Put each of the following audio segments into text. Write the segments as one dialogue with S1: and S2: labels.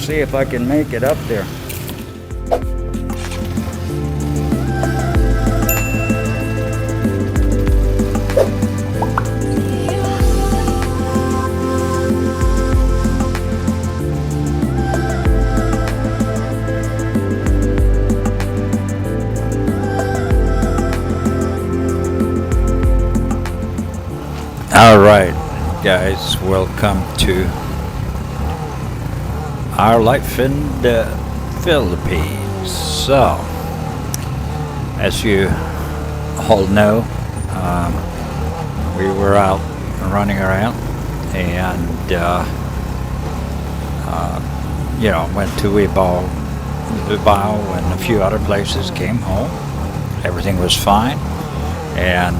S1: see if I can make it up there. Alright guys, welcome to our life in the Philippines. So, as you all know, we were out running around and you know, went to Davao and a few other places, came home, everything was fine, and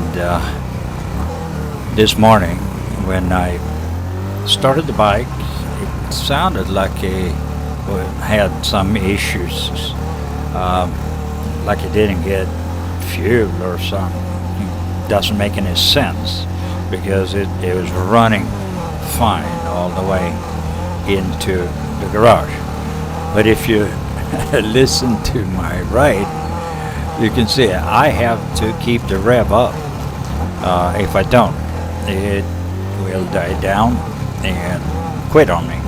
S1: this morning when I started the bike, it sounded like it had some issues, like it didn't get fuel or something. Doesn't make any sense because it was running fine all the way into the garage. But if you listen to my right, you can see I have to keep the rev up. If I don't, it will die down and quit on me.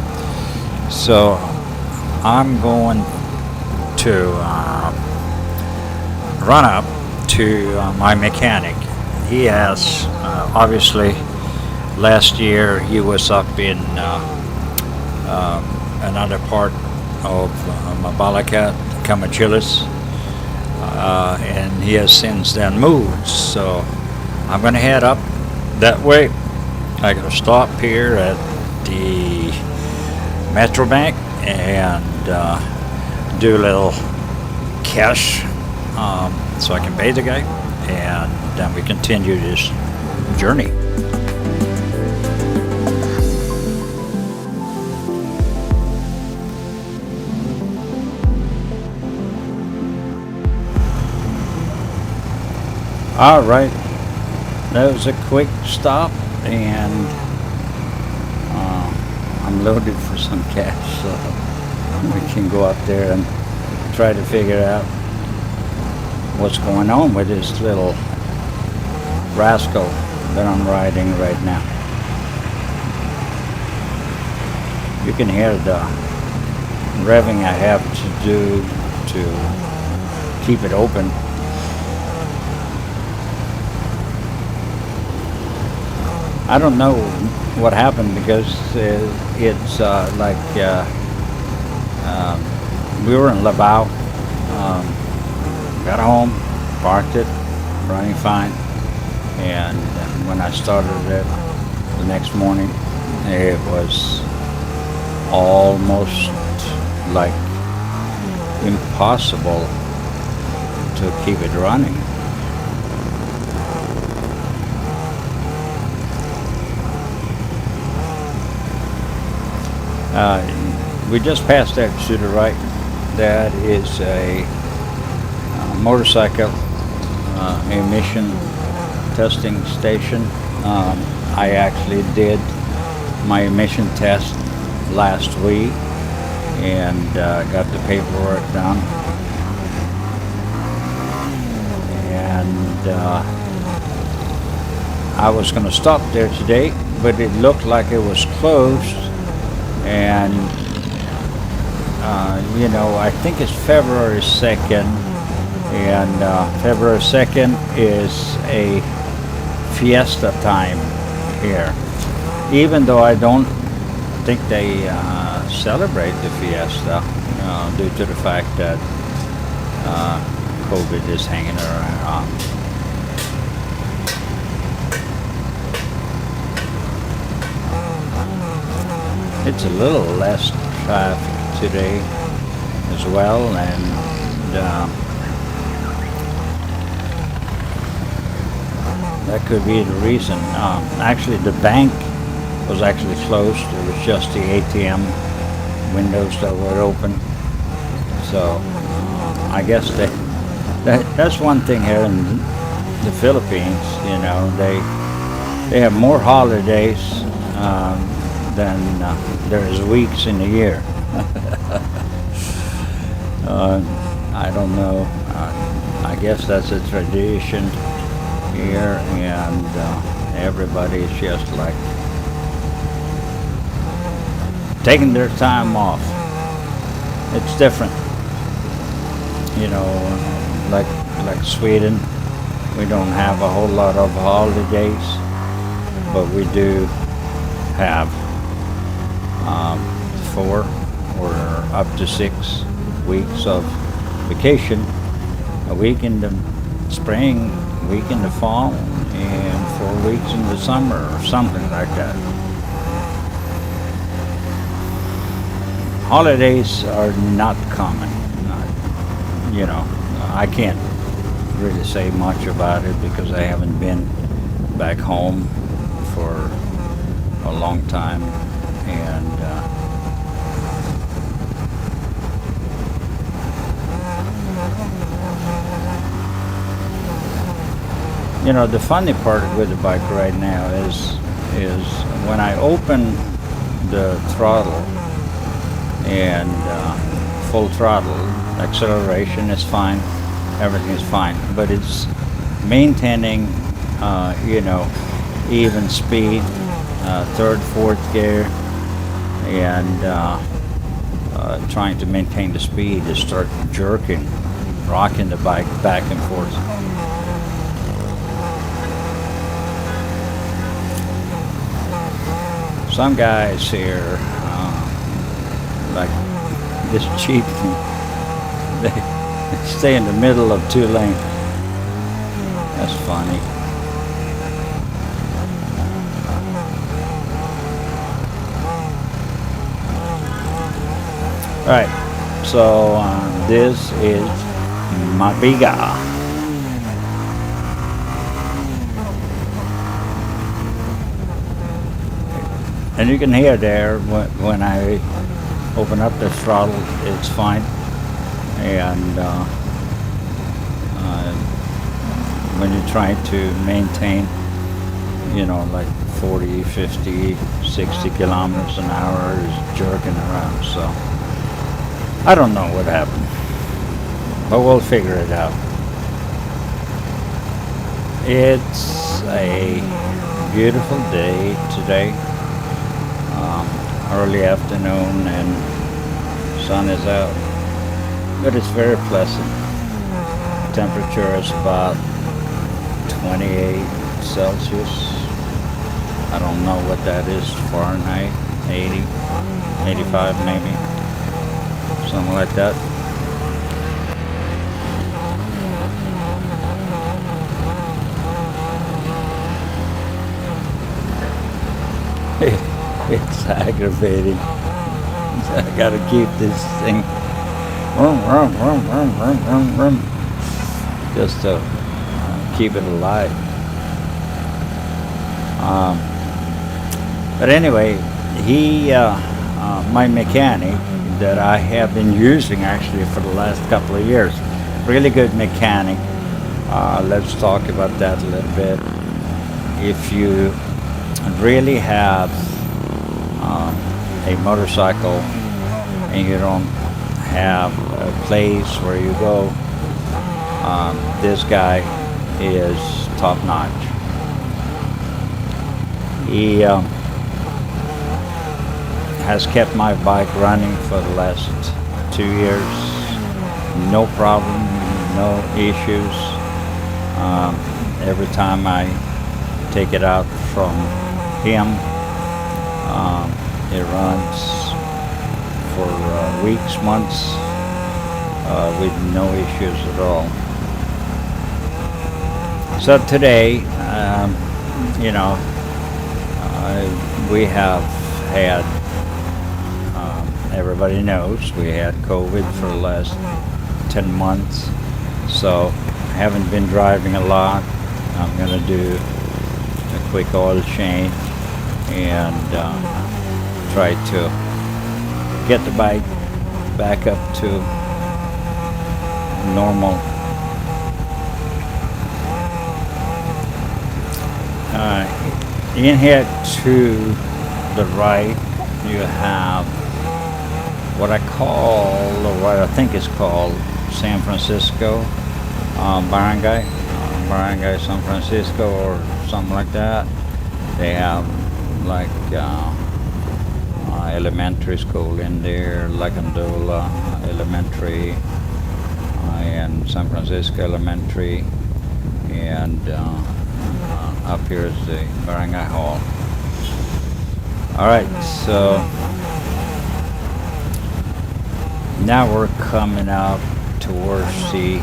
S1: So I'm going to run up to my mechanic. He has obviously last year he was up in another part of Mabalacat, Camachilas, and he has since then moved. So I'm going to head up that way. I gotta stop here at the Metro Bank and do a little cash so I can pay the guy, and then we continue this journey. All right. That was a quick stop, and I'm loaded for some cash, so we can go up there and try to figure out what's going on with this little rascal that I'm riding right now. You can hear the revving I have to do to keep it open. I don't know what happened because it's like we were in Davao, got home, parked it, running fine, and when I started it the next morning, it was almost like impossible to keep it running. We just passed that to the right. That is a motorcycle emission testing station. I actually did my emission test last week and got the paperwork done. And I was going to stop there today, but it looked like it was closed. And you know, I think it's February 2nd, and February 2nd is a fiesta time here, even though I don't think they celebrate the fiesta due to the fact that COVID is hanging around. It's a little less traffic today as well, and that could be the reason. Actually, the bank was actually closed. It was just the ATM windows that were open. So I guess that's one thing here in the Philippines. You know, they have more holidays than there is weeks in a year. I don't know. I guess that's a tradition here, and everybody's just like taking their time off. It's different, you know, like Sweden. We don't have a whole lot of holidays, but we do have 4 or up to 6 weeks of vacation. A week in the spring, a week in the fall, and 4 weeks in the summer, or something like that. Holidays are not common. You know, I can't really say much about it because I haven't been back home for a long time, and you know, the funny part with the bike right now is when I open the throttle and full throttle, acceleration is fine, everything is fine, but it's maintaining you know, even speed, 3rd, 4th gear, and trying to maintain the speed to start jerking, rocking the bike back and forth. Some guys here, like this Jeep, they stay in the middle of 2 lanes. That's funny. Alright, so this is Mabalacat. And you can hear there when I open up the throttle, it's fine. And when you try to maintain, you know, like 40, 50, 60 kilometers an hour, is jerking around. So I don't know what happened, but we'll figure it out. It's a beautiful day today. Early afternoon, and sun is out, but it's very pleasant. Temperature is about 28 Celsius. I don't know what that is, Fahrenheit, 80, 85 maybe, something like that. It's aggravating. I gotta keep this thing just to keep it alive. But anyway, my mechanic that I have been using actually for the last couple of years, really good mechanic. Let's talk about that a little bit. If you really have a motorcycle and you don't have a place where you go, this guy is top notch. He has kept my bike running for the last 2 years, no problem, no issues. Every time I take it out from him, it runs for weeks, months, with no issues at all. So today, you know, we have had, everybody knows, we had COVID for the last 10 months, so I haven't been driving a lot. I'm going to do a quick oil change and try to get the bike back up to normal. In here to the right, you have what I call, or what I think is called, San Francisco barangay, barangay San Francisco or something like that. They have like elementary school in there, Lacandola Elementary and San Francisco Elementary, and up here is the barangay hall. All right, so now we're coming out towards the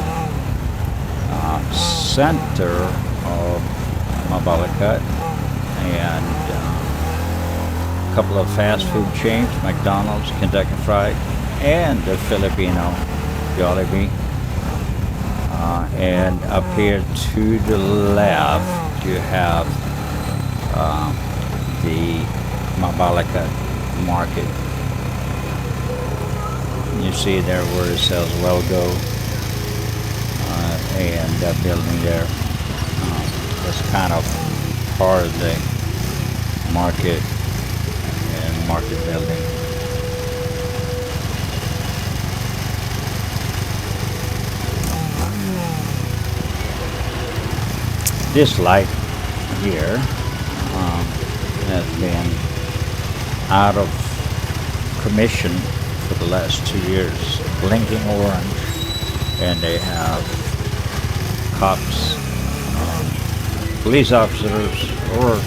S1: center of Mabalacat, and a couple of fast food chains, McDonald's, Kentucky Fried, and the Filipino Jollibee. And up here to the left you have the Mabalacat market. You see there where it says Welgo, and that building there, that's kind of part of the market and market building. This light here has been out of commission for the last 2 years, blinking orange, and they have cops, police officers, or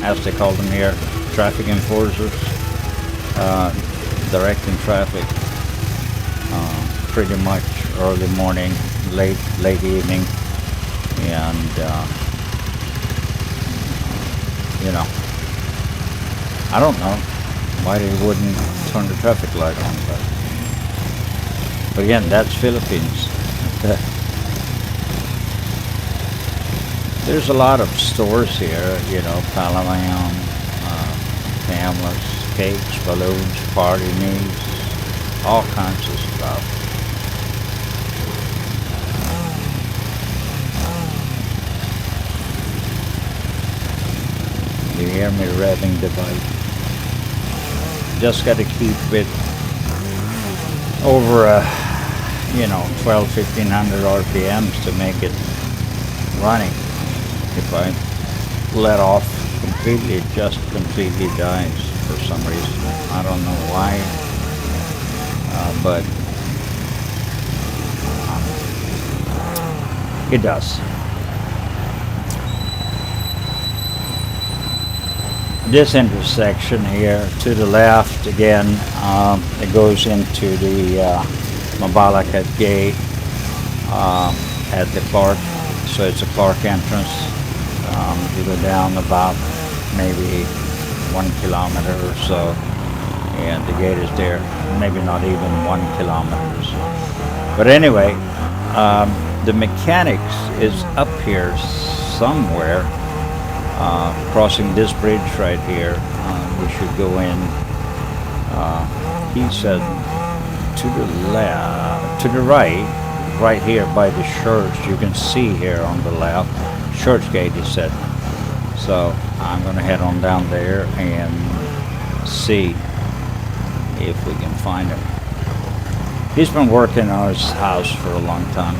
S1: as they call them here, traffic enforcers, directing traffic pretty much early morning, late evening, and you know, I don't know why they wouldn't turn the traffic light on, but again, that's Philippines. There's a lot of stores here, you know, Palamon, cameras, cakes, balloons, party needs, all kinds of stuff. You hear me revving the bike. Just got to keep it over, you know, 1500 RPMs to make it running. If I let off completely, it just completely dies for some reason. I don't know why, but it does. This intersection here to the left again, it goes into the Mabalacat gate at the Clark, so it's a Clark entrance. You go down about maybe 1 kilometer or so, and the gate is there, maybe not even 1 kilometer or so. But anyway, the mechanics is up here somewhere. Crossing this bridge right here, we should go in. He said to the left, to the right here by the church. You can see here on the left, church gate, he said. So I'm gonna head on down there and see if we can find him. He's been working on his house for a long time,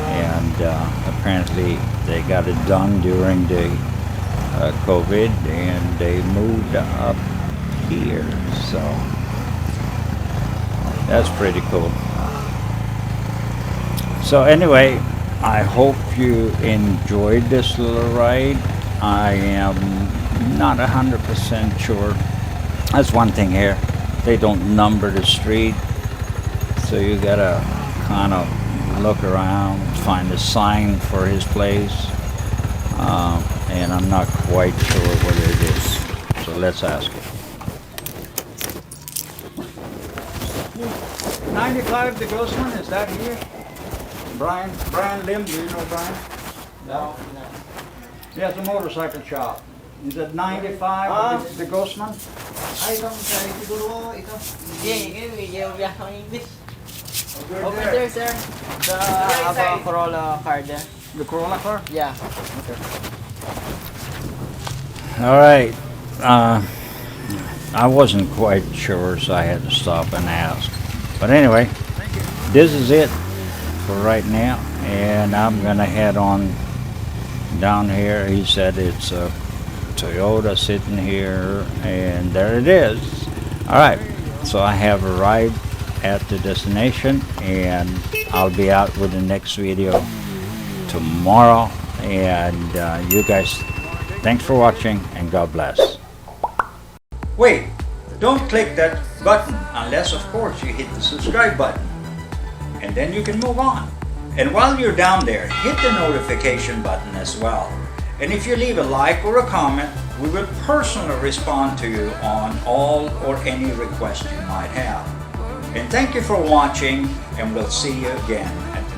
S1: and apparently they got it done during the COVID, and they moved up here, so that's pretty cool. So anyway, I hope you enjoyed this little ride. I am not 100% sure. That's one thing here, they don't number the street, so you gotta kind of look around, find a sign for his place. And I'm not quite sure what it is, so let's ask it. 95 the Grossman, is that here? Brian Lim, do you know Brian? No. He has a motorcycle shop. Is it 95 the Grossman?
S2: Ay, itong siguro ito. Hindi, yung biyahe English.
S1: Over
S2: there, sir. The Corolla car there.
S1: The Corolla car?
S2: Yeah.
S1: Okay. All right. I wasn't quite sure, so I had to stop and ask. But anyway, this is it for right now, and I'm gonna head on down here. He said it's a Toyota sitting here, and there it is. All right, so I have arrived at the destination, and I'll be out with the next video tomorrow. And you guys, thanks for watching, and God bless. Wait, don't click that button unless, of course, you hit the subscribe button, and then you can move on. And while you're down there, hit the notification button as well. And if you leave a like or a comment, we will personally respond to you on all or any request you might have. And thank you for watching, and we'll see you again at the